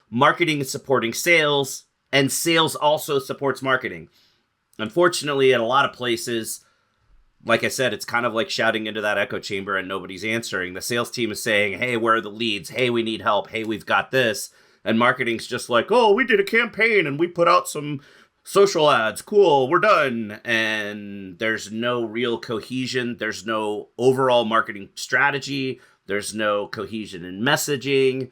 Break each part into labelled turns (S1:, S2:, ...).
S1: marketing is supporting sales, and sales also supports marketing. Unfortunately, at a lot of places, like I said, it's kind of like shouting into that echo chamber and nobody's answering. The sales team is saying, hey, where are the leads? Hey, we need help. Hey, we've got this. And marketing's just like, oh, we did a campaign and we put out some social ads. Cool, we're done. And there's no real cohesion. There's no overall marketing strategy. There's no cohesion in messaging.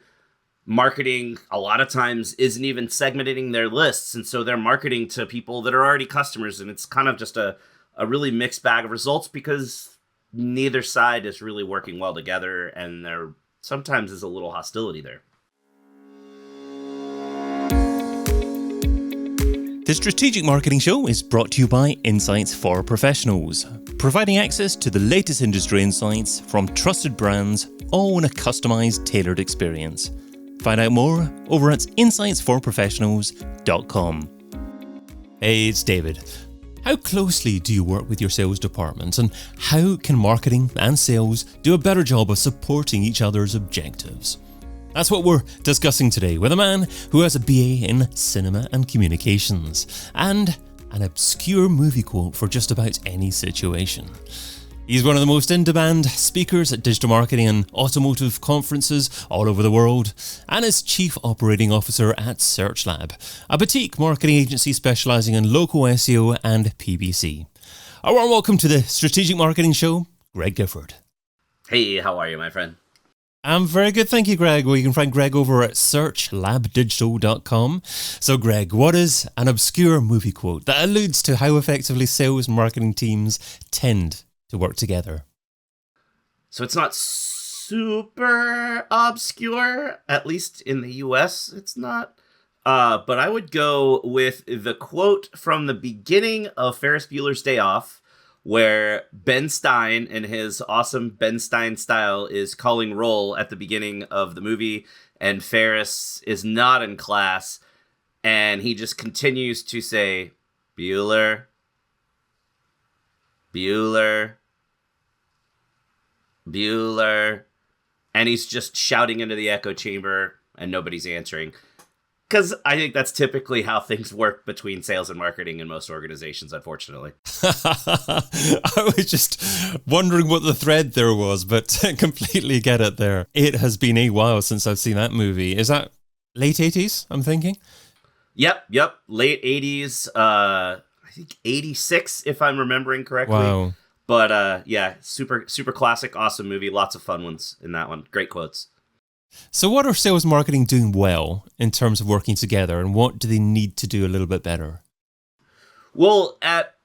S1: Marketing, a lot of times, isn't even segmenting their lists. And so they're marketing to people that are already customers. And it's kind of just a really mixed bag of results because neither side is really working well together. And there sometimes is a little hostility there.
S2: The Strategic Marketing Show is brought to you by Insights for Professionals, providing access to the latest industry insights from trusted brands, all in a customized, tailored experience. Find out more over at insightsforprofessionals.com. Hey, it's David. How closely do you work with your sales department, and how can marketing and sales do a better job of supporting each other's objectives? That's what we're discussing today with a man who has a BA in cinema and communications and an obscure movie quote for just about any situation. He's one of the most in-demand speakers at digital marketing and automotive conferences all over the world, and is Chief Operating Officer at SearchLab, a boutique marketing agency specialising in local SEO and PPC. A warm welcome to the Strategic Marketing Show, Greg Gifford.
S1: Hey, how are you, my friend?
S2: I'm very good, thank you, Greg. Well, you can find Greg over at searchlabdigital.com. So, Greg, what is an obscure movie quote that alludes to how effectively sales and marketing teams tend to work together?
S1: So it's not super obscure, at least in the US, it's not. But I would go with the quote from the beginning of Ferris Bueller's Day Off, where Ben Stein, in his awesome Ben Stein style, is calling roll at the beginning of the movie, and Ferris is not in class, and he just continues to say, Bueller, Bueller, Bueller, and he's just shouting into the echo chamber, and nobody's answering. Because I think that's typically how things work between sales and marketing in most organizations, unfortunately.
S2: I was just wondering what the thread there was, but completely get it there. It has been a while since I've seen that movie. Is that late 80s, I'm thinking?
S1: Yep. Late 80s. I think 86, if I'm remembering correctly.
S2: Wow.
S1: But yeah, super classic, awesome movie. Lots of fun ones in that one. Great quotes.
S2: So what are sales marketing doing well in terms of working together, and what do they need to do a little bit better?
S1: Well, at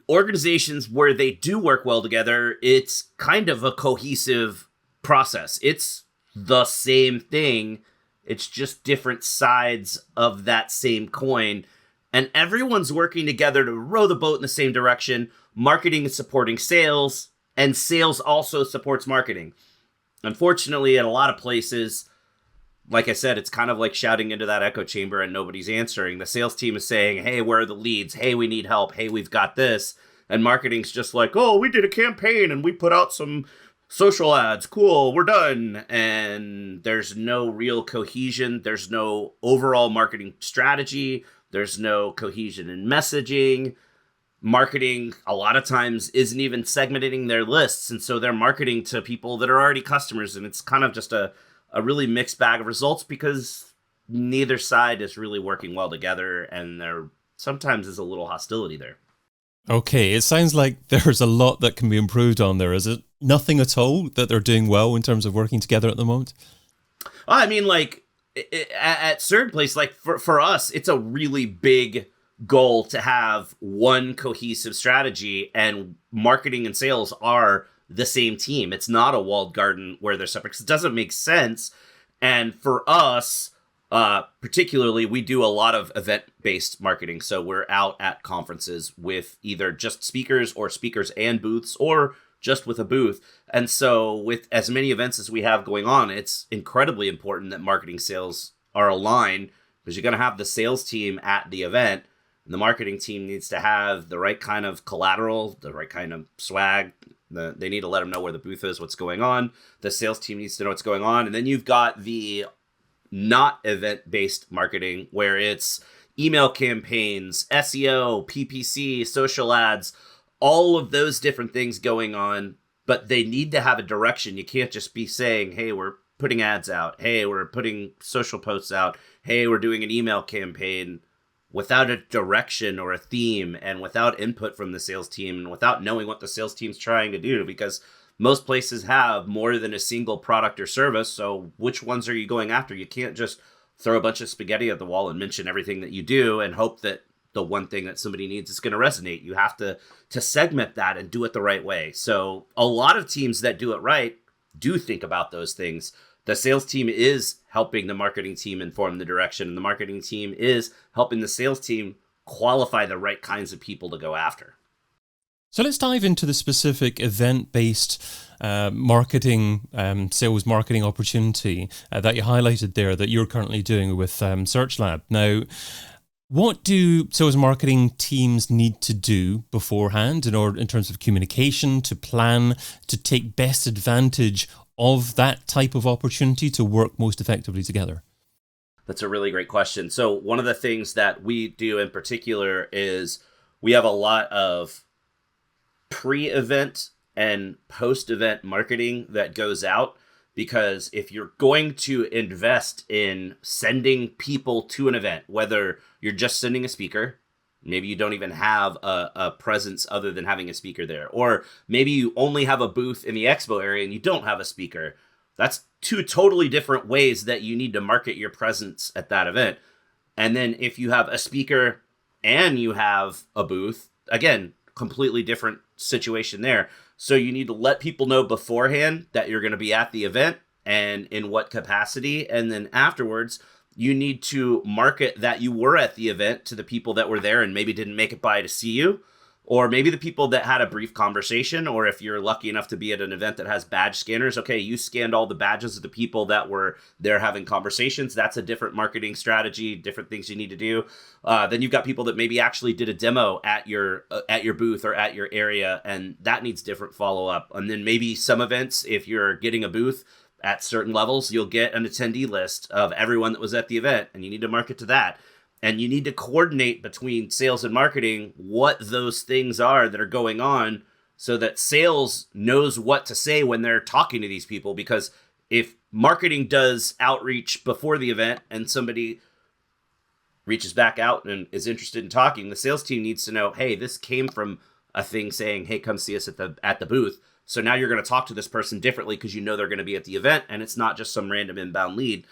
S1: organizations where they do work well together, it's kind of a cohesive process. It's the same thing. It's just different sides of that same coin. And everyone's working together to row the boat in the same direction. Marketing is supporting sales, and sales also supports marketing. Unfortunately, at a lot of places, like I said, it's kind of like shouting into that echo chamber and nobody's answering. The sales team is saying, hey, where are the leads? Hey, we need help. Hey, we've got this. And marketing's just like, oh, we did a campaign and we put out some social ads. Cool, we're done. And there's no real cohesion. There's no overall marketing strategy. There's no cohesion in messaging. Marketing, a lot of times, isn't even segmenting their lists. And so they're marketing to people that are already customers. And it's kind of just a really mixed bag of results because neither side is really working well together. And there sometimes is a little hostility there.
S2: Okay, it sounds like there's a lot that can be improved on there. Is it nothing at all that they're doing well in terms of working together at the moment?
S1: I mean, like, at certain places, like for us, it's a really big goal to have one cohesive strategy, and marketing and sales are the same team. It's not a walled garden where they're separate, because it doesn't make sense. And for us, particularly, we do a lot of event-based marketing. So we're out at conferences with either just speakers or speakers and booths, or just with a booth. And so with as many events as we have going on, it's incredibly important that marketing sales are aligned, because you're going to have the sales team at the event, and the marketing team needs to have the right kind of collateral, the right kind of swag. They need to let them know where the booth is, what's going on. The sales team needs to know what's going on. And then you've got the not event-based marketing, where it's email campaigns, SEO, PPC, social ads, all of those different things going on, but they need to have a direction. You can't just be saying, hey, we're putting ads out. Hey, we're putting social posts out. Hey, we're doing an email campaign, without a direction or a theme, and without input from the sales team, and without knowing what the sales team's trying to do, because most places have more than a single product or service. So which ones are you going after? You can't just throw a bunch of spaghetti at the wall and mention everything that you do and hope that the one thing that somebody needs is going to resonate. You have to segment that and do it the right way. So a lot of teams that do it right do think about those things. The sales team is helping the marketing team inform the direction, and the marketing team is helping the sales team qualify the right kinds of people to go after.
S2: So let's dive into the specific event-based marketing, sales marketing opportunity that you highlighted there that you're currently doing with SearchLab. Now, what do sales marketing teams need to do beforehand in terms of communication, to plan, to take best advantage of that type of opportunity to work most effectively together?
S1: That's a really great question. So one of the things that we do in particular is we have a lot of pre-event and post-event marketing that goes out, because if you're going to invest in sending people to an event, whether you're just sending a speaker, maybe you don't even have a presence other than having a speaker there, or maybe you only have a booth in the expo area and you don't have a speaker, that's two totally different ways that you need to market your presence at that event. And then if you have a speaker and you have a booth, again, completely different situation there. So you need to let people know beforehand that you're going to be at the event and in what capacity. And then afterwards, you need to market that you were at the event to the people that were there and maybe didn't make it by to see you, or maybe the people that had a brief conversation, or if you're lucky enough to be at an event that has badge scanners, okay, you scanned all the badges of the people that were there having conversations. That's a different marketing strategy, different things you need to do. Then you've got people that maybe actually did a demo at your booth or at your area, and that needs different follow-up. And then maybe some events, if you're getting a booth at certain levels, you'll get an attendee list of everyone that was at the event, and you need to market to that. And you need to coordinate between sales and marketing what those things are that are going on, so that sales knows what to say when they're talking to these people. Because if marketing does outreach before the event and somebody reaches back out and is interested in talking, the sales team needs to know, hey, this came from a thing saying, hey, come see us at the booth. So now you're going to talk to this person differently because you know they're going to be at the event, and it's not just some random inbound lead.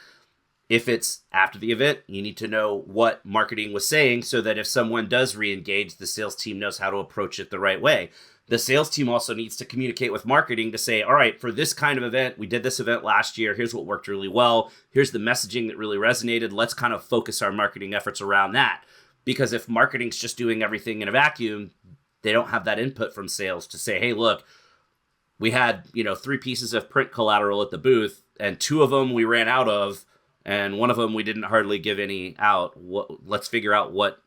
S1: If it's after the event, you need to know what marketing was saying, so that if someone does re-engage, the sales team knows how to approach it the right way. The sales team also needs to communicate with marketing to say, all right, for this kind of event, we did this event last year. Here's what worked really well. Here's the messaging that really resonated. Let's kind of focus our marketing efforts around that. Because if marketing's just doing everything in a vacuum, they don't have that input from sales to say, hey, look, we had, 3 pieces of print collateral at the booth, and 2 of them we ran out of, and 1 of them we didn't hardly give any out. Let's figure out what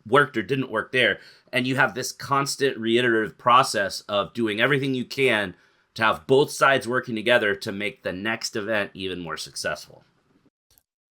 S1: worked or didn't work there. And you have this constant reiterative process of doing everything you can to have both sides working together to make the next event even more successful.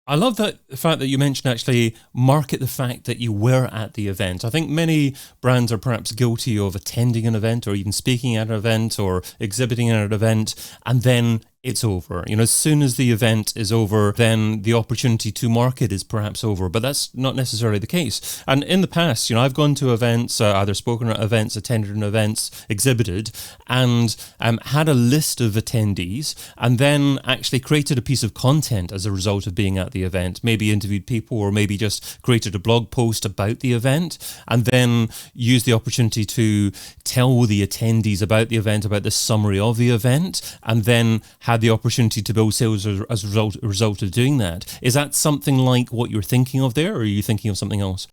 S2: I love the fact that you mentioned actually market the fact that you were at the event. I think many brands are perhaps guilty of attending an event or even speaking at an event or exhibiting at an event, and then it's over. As soon as the event is over, then the opportunity to market is perhaps over, but that's not necessarily the case. And in the past, I've gone to events, either spoken at events, attended an events, exhibited, and had a list of attendees, and then actually created a piece of content as a result of being at the event, maybe interviewed people or maybe just created a blog post about the event, and then used the opportunity to tell the attendees about the event, about the summary of the event, and then had the opportunity to build sales as a result of doing that. Is that something like what you're thinking of there, or are you thinking of something else?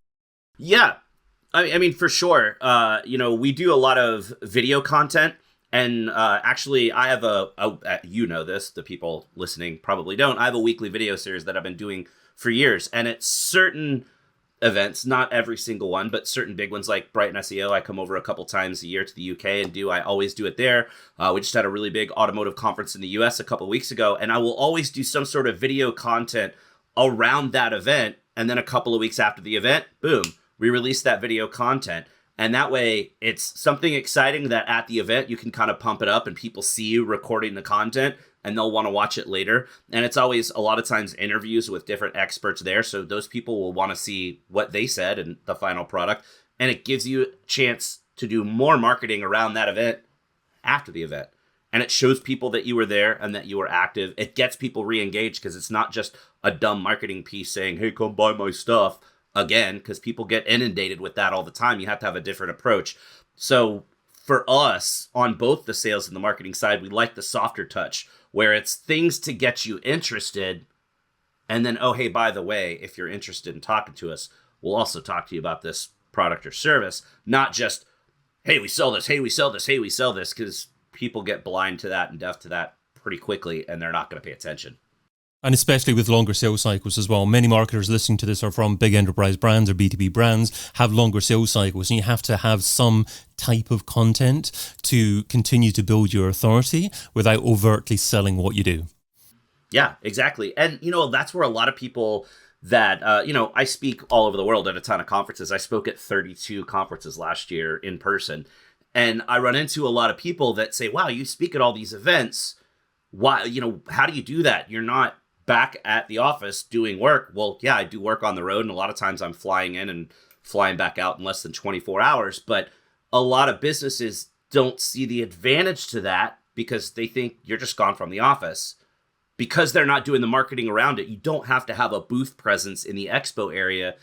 S1: Yeah, I mean, for sure. We do a lot of video content, and actually I have this, the people listening probably don't. I have a weekly video series that I've been doing for years, and at certain events, not every single one, but certain big ones like Brighton SEO, I come over a couple times a year to the UK and I always do it there. We just had a really big automotive conference in the US a couple weeks ago, and I will always do some sort of video content around that event. And then a couple of weeks after the event, boom, we release that video content. And that way it's something exciting that at the event you can kind of pump it up and people see you recording the content and they'll want to watch it later. And it's always a lot of times interviews with different experts there. So those people will want to see what they said in the final product. And it gives you a chance to do more marketing around that event after the event. And it shows people that you were there and that you were active. It gets people re-engaged because it's not just a dumb marketing piece saying, hey, come buy my stuff again, because people get inundated with that all the time. You have to have a different approach. So for us, on both the sales and the marketing side, we like the softer touch where it's things to get you interested. And then, oh, hey, by the way, if you're interested in talking to us, we'll also talk to you about this product or service, not just, hey, we sell this, hey, we sell this, hey, we sell this, because people get blind to that and deaf to that pretty quickly, and they're not going to pay attention.
S2: And especially with longer sales cycles as well. Many marketers listening to this are from big enterprise brands or B2B brands, have longer sales cycles, and you have to have some type of content to continue to build your authority without overtly selling what you do.
S1: Yeah, exactly. And, that's where a lot of people that, I speak all over the world at a ton of conferences. I spoke at 32 conferences last year in person. And I run into a lot of people that say, wow, you speak at all these events. Why, how do you do that? You're not back at the office doing work. Well, yeah, I do work on the road. And a lot of times I'm flying in and flying back out in less than 24 hours. But a lot of businesses don't see the advantage to that because they think you're just gone from the office. Because they're not doing the marketing around it, you don't have to have a booth presence in the expo area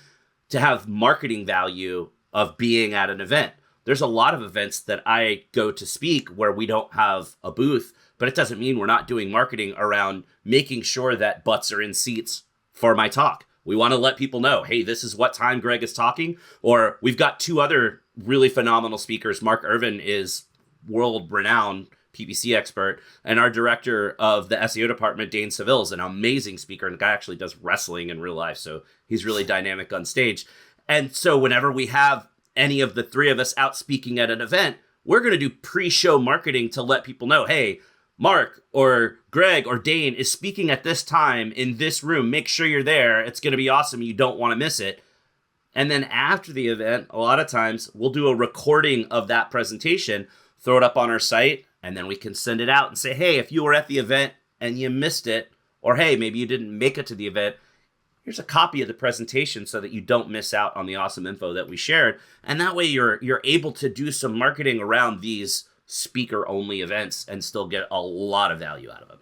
S1: to have marketing value of being at an event. There's a lot of events that I go to speak where we don't have a booth, but it doesn't mean we're not doing marketing around making sure that butts are in seats for my talk. We want to let people know, hey, this is what time Greg is talking, or we've got two other really phenomenal speakers. Mark Irvin is world-renowned PPC expert, and our director of the SEO department, Dane Seville, is an amazing speaker, and the guy actually does wrestling in real life, so he's really dynamic on stage. And so whenever we have any of the three of us out speaking at an event, we're going to do pre-show marketing to let people know, hey, Mark or Greg or Dane is speaking at this time in this room. Make sure you're there. It's going to be awesome. You don't want to miss it. And then after the event, a lot of times we'll do a recording of that presentation, throw it up on our site, and then we can send it out and say, hey, if you were at the event and you missed it, or hey, maybe you didn't make it to the event, here's a copy of the presentation so that you don't miss out on the awesome info that we shared. And that way you're able to do some marketing around these speaker-only events and still get a lot of value out of them.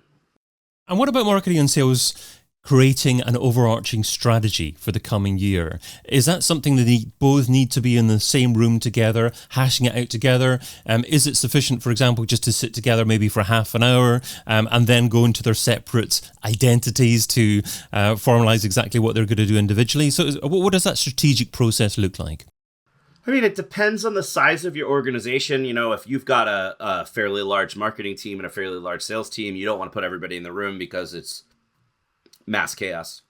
S2: And what about marketing and sales creating an overarching strategy for the coming year? Is that something that they both need to be in the same room together, hashing it out together? Is it sufficient, for example, just to sit together maybe for half an hour and then go into their separate identities to formalize exactly what they're going to do individually? So what does that strategic process look like?
S1: I mean, it depends on the size of your organization. If you've got a fairly large marketing team and a fairly large sales team, you don't want to put everybody in the room because it's mass chaos.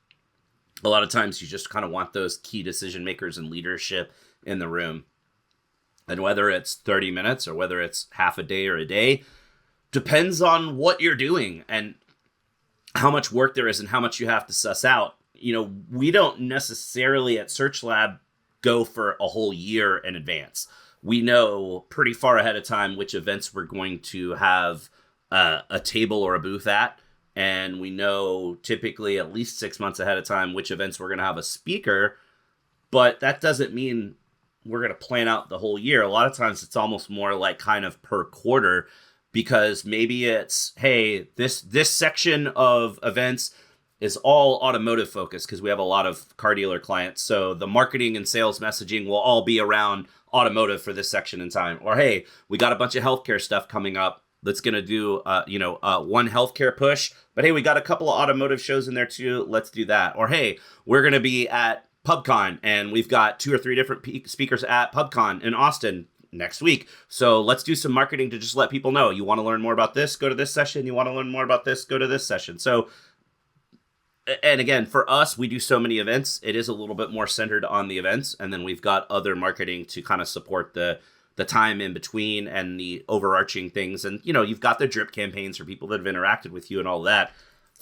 S1: A lot of times you just kind of want those key decision makers and leadership in the room. And whether it's 30 minutes or whether it's half a day or a day, depends on what you're doing and how much work there is and how much you have to suss out. We don't necessarily at SearchLab go for a whole year in advance. We know pretty far ahead of time which events we're going to have a table or a booth at. And we know typically at least 6 months ahead of time which events we're going to have a speaker. But that doesn't mean we're going to plan out the whole year. A lot of times it's almost more like kind of per quarter, because maybe it's, hey, this section of events is all automotive focused because we have a lot of car dealer clients. So the marketing and sales messaging will all be around automotive for this section in time. Or, hey, we got a bunch of healthcare stuff coming up. That's going to do, one healthcare push. But, hey, we got a couple of automotive shows in there, too. Let's do that. Or, hey, we're going to be at PubCon, and we've got 2 or 3 different speakers at PubCon in Austin next week. So let's do some marketing to just let people know. You want to learn more about this? Go to this session. You want to learn more about this? Go to this session. So, and again, for us, we do so many events. It is a little bit more centered on the events. And then we've got other marketing to kind of support the time in between and the overarching things. And, you've got the drip campaigns for people that have interacted with you and all that.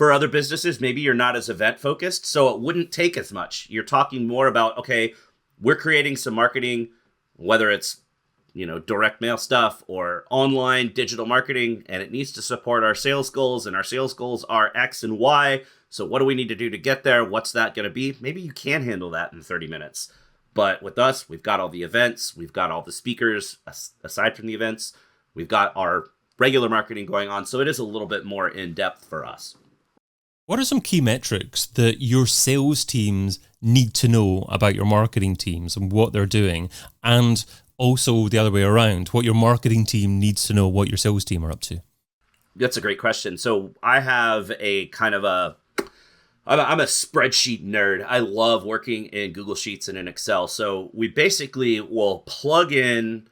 S1: For other businesses, maybe you're not as event focused, so it wouldn't take as much. You're talking more about, okay, we're creating some marketing, whether it's, direct mail stuff or online digital marketing, and it needs to support our sales goals, and our sales goals are X and Y. So what do we need to do to get there? What's that going to be? Maybe you can handle that in 30 minutes. But with us, we've got all the events, we've got all the speakers aside from the events, we've got our regular marketing going on. So it is a little bit more in depth for us.
S2: What are some key metrics that your sales teams need to know about your marketing teams and what they're doing? And also the other way around, what your marketing team needs to know what your sales team are up to?
S1: That's a great question. So I have a kind of I'm a spreadsheet nerd. I love working in Google Sheets and in Excel. So we basically will plug in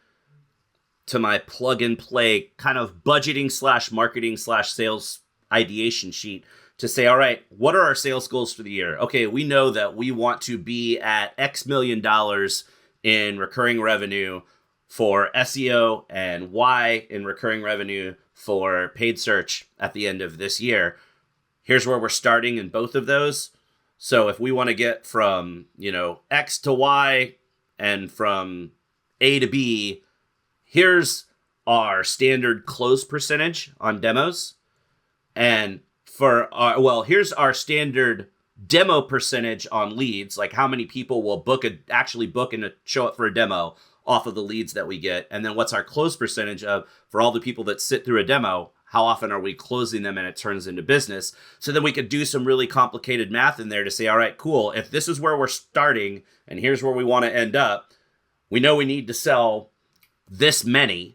S1: to my plug and play kind of budgeting / marketing / sales ideation sheet to say, all right, what are our sales goals for the year? Okay, we know that we want to be at X million dollars in recurring revenue for SEO and Y in recurring revenue for paid search at the end of this year. Here's where we're starting in both of those. So if we want to get from, X to Y and from A to B, here's our standard close percentage on demos. And here's our standard demo percentage on leads, like how many people will actually book and show up for a demo off of the leads that we get. And then what's our close percentage for all the people that sit through a demo, how often are we closing them and it turns into business? So then we could do some really complicated math in there to say, all right, cool. If this is where we're starting and here's where we want to end up, we know we need to sell this many.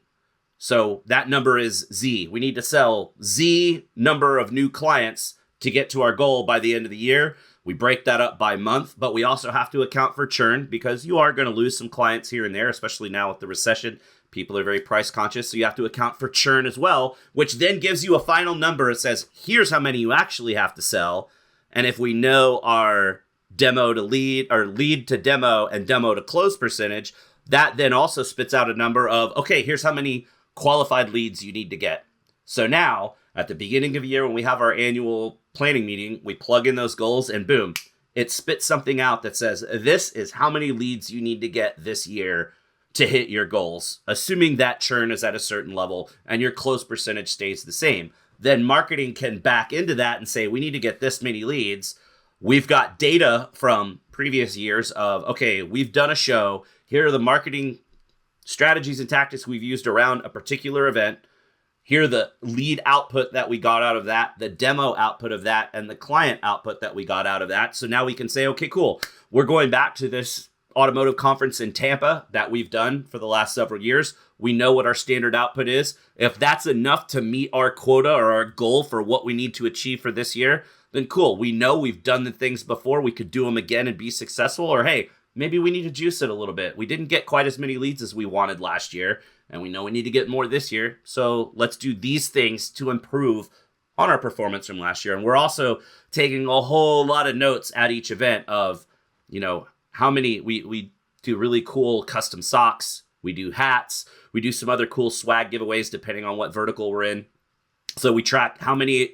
S1: So that number is Z. We need to sell Z number of new clients to get to our goal by the end of the year. We break that up by month, but we also have to account for churn because you are going to lose some clients here and there, especially now with the recession. People are very price conscious, so you have to account for churn as well, which then gives you a final number. It says, here's how many you actually have to sell. And if we know our demo to lead or lead to demo and demo to close percentage, that then also spits out a number of, okay, here's how many qualified leads you need to get. So now at the beginning of the year, when we have our annual planning meeting, we plug in those goals and boom, it spits something out that says, this is how many leads you need to get this year to hit your goals, assuming that churn is at a certain level and your close percentage stays the same. Then marketing can back into that and say, we need to get this many leads. We've got data from previous years of, okay, we've done a show. Here are the marketing strategies and tactics we've used around a particular event. Here are the lead output that we got out of that, the demo output of that, and the client output that we got out of that. So now we can say, okay, cool. We're going back to this automotive conference in Tampa that we've done for the last several years. We know what our standard output is. If that's enough to meet our quota or our goal for what we need to achieve for this year, then cool. We know we've done the things before. We could do them again and be successful. Or hey, maybe we need to juice it a little bit. We didn't get quite as many leads as we wanted last year, and we know we need to get more this year. So let's do these things to improve on our performance from last year. And we're also taking a whole lot of notes at each event of, how many, we do really cool custom socks, we do hats, we do some other cool swag giveaways depending on what vertical we're in. So we track how many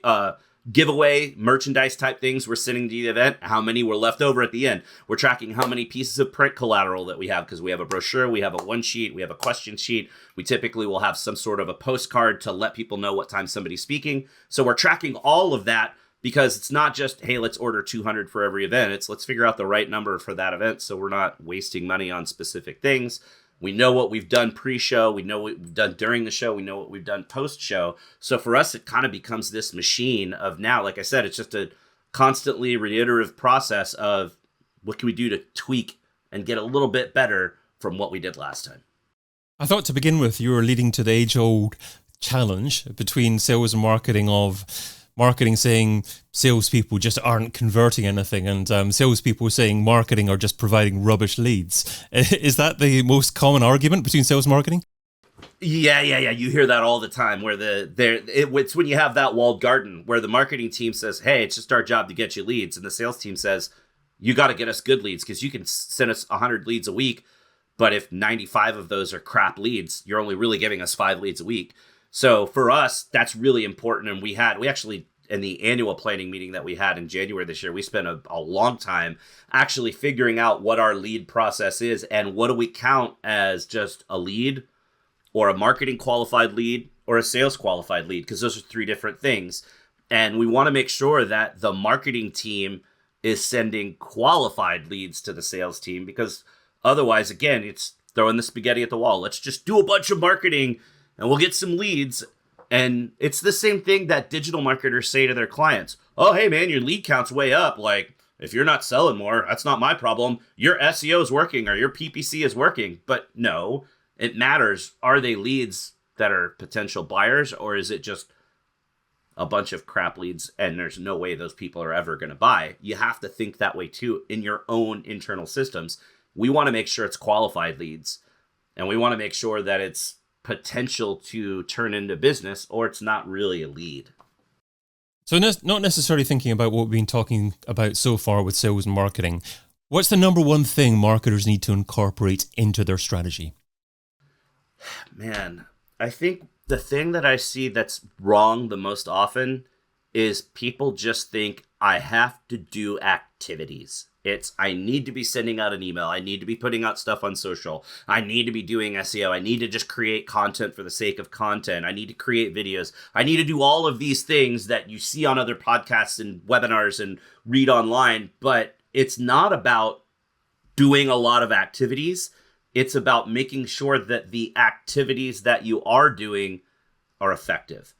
S1: giveaway merchandise type things we're sending to the event, how many were left over at the end. We're tracking how many pieces of print collateral that we have because we have a brochure, we have a one sheet, we have a question sheet. We typically will have some sort of a postcard to let people know what time somebody's speaking. So we're tracking all of that because it's not just, hey, let's order 200 for every event. It's let's figure out the right number for that event so we're not wasting money on specific things. We know what we've done pre-show. We know what we've done during the show. We know what we've done post-show. So for us, it kind of becomes this machine of now, like I said, it's just a constantly reiterative process of what can we do to tweak and get a little bit better from what we did last time.
S2: I thought to begin with, you were leading to the age-old challenge between sales and marketing of marketing saying salespeople just aren't converting anything and salespeople saying marketing are just providing rubbish leads. Is that the most common argument between sales and marketing?
S1: Yeah. You hear that all the time where it's when you have that walled garden where the marketing team says, hey, it's just our job to get you leads. And the sales team says, you got to get us good leads because you can send us 100 leads a week. But if 95 of those are crap leads, you're only really giving us 5 leads a week. So for us, that's really important. And we actually in the annual planning meeting that we had in January this year, we spent a long time actually figuring out what our lead process is and what do we count as just a lead or a marketing qualified lead or a sales qualified lead, because those are three different things. And we want to make sure that the marketing team is sending qualified leads to the sales team, because otherwise, again, it's throwing the spaghetti at the wall. Let's just do a bunch of marketing and we'll get some leads. And it's the same thing that digital marketers say to their clients. Oh, hey, man, your lead count's way up. Like, if you're not selling more, that's not my problem. Your SEO is working or your PPC is working. But no, it matters. Are they leads that are potential buyers, or is it just a bunch of crap leads and there's no way those people are ever going to buy? You have to think that way too in your own internal systems. We want to make sure it's qualified leads, and we want to make sure that it's potential to turn into business, or it's not really a lead.
S2: So not necessarily thinking about what we've been talking about so far with sales and marketing, what's the number one thing marketers need to incorporate into their strategy?
S1: Man, I think the thing that I see that's wrong the most often is people just think I have to do activities. I need to be sending out an email. I need to be putting out stuff on social. I need to be doing SEO. I need to just create content for the sake of content. I need to create videos. I need to do all of these things that you see on other podcasts and webinars and read online. But it's not about doing a lot of activities. It's about making sure that the activities that you are doing are effective.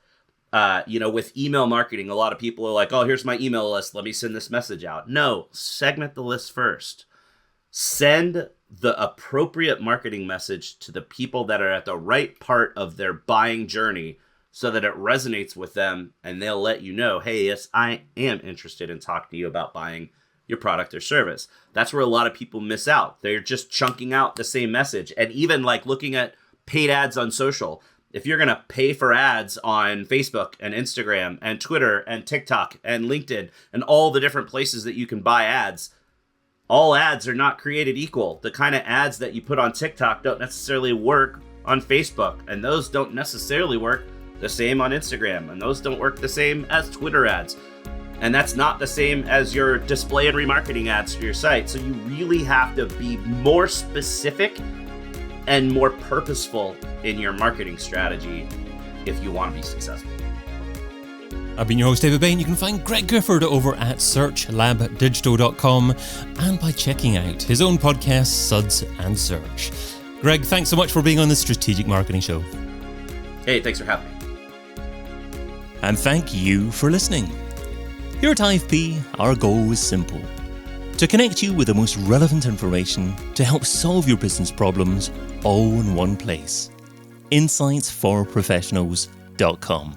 S1: With email marketing, a lot of people are like, oh, here's my email list. Let me send this message out. No, segment the list first. Send the appropriate marketing message to the people that are at the right part of their buying journey so that it resonates with them, and they'll let you know, hey, yes, I am interested in talking to you about buying your product or service. That's where a lot of people miss out. They're just chunking out the same message. And even like looking at paid ads on social, if you're going to pay for ads on Facebook and Instagram and Twitter and TikTok and LinkedIn and all the different places that you can buy ads, all ads are not created equal. The kind of ads that you put on TikTok don't necessarily work on Facebook, and those don't necessarily work the same on Instagram, and those don't work the same as Twitter ads. And that's not the same as your display and remarketing ads for your site. So you really have to be more specific and more purposeful in your marketing strategy if you want to be successful.
S2: I've been your host, David Bain. You can find Greg Gifford over at SearchLabDigital.com and by checking out his own podcast, Suds and Search. Greg, thanks so much for being on the Strategic Marketing Show.
S1: Hey, thanks for having me.
S2: And thank you for listening. Here at IFP, our goal is simple: to connect you with the most relevant information to help solve your business problems all in one place. InsightsForProfessionals.com.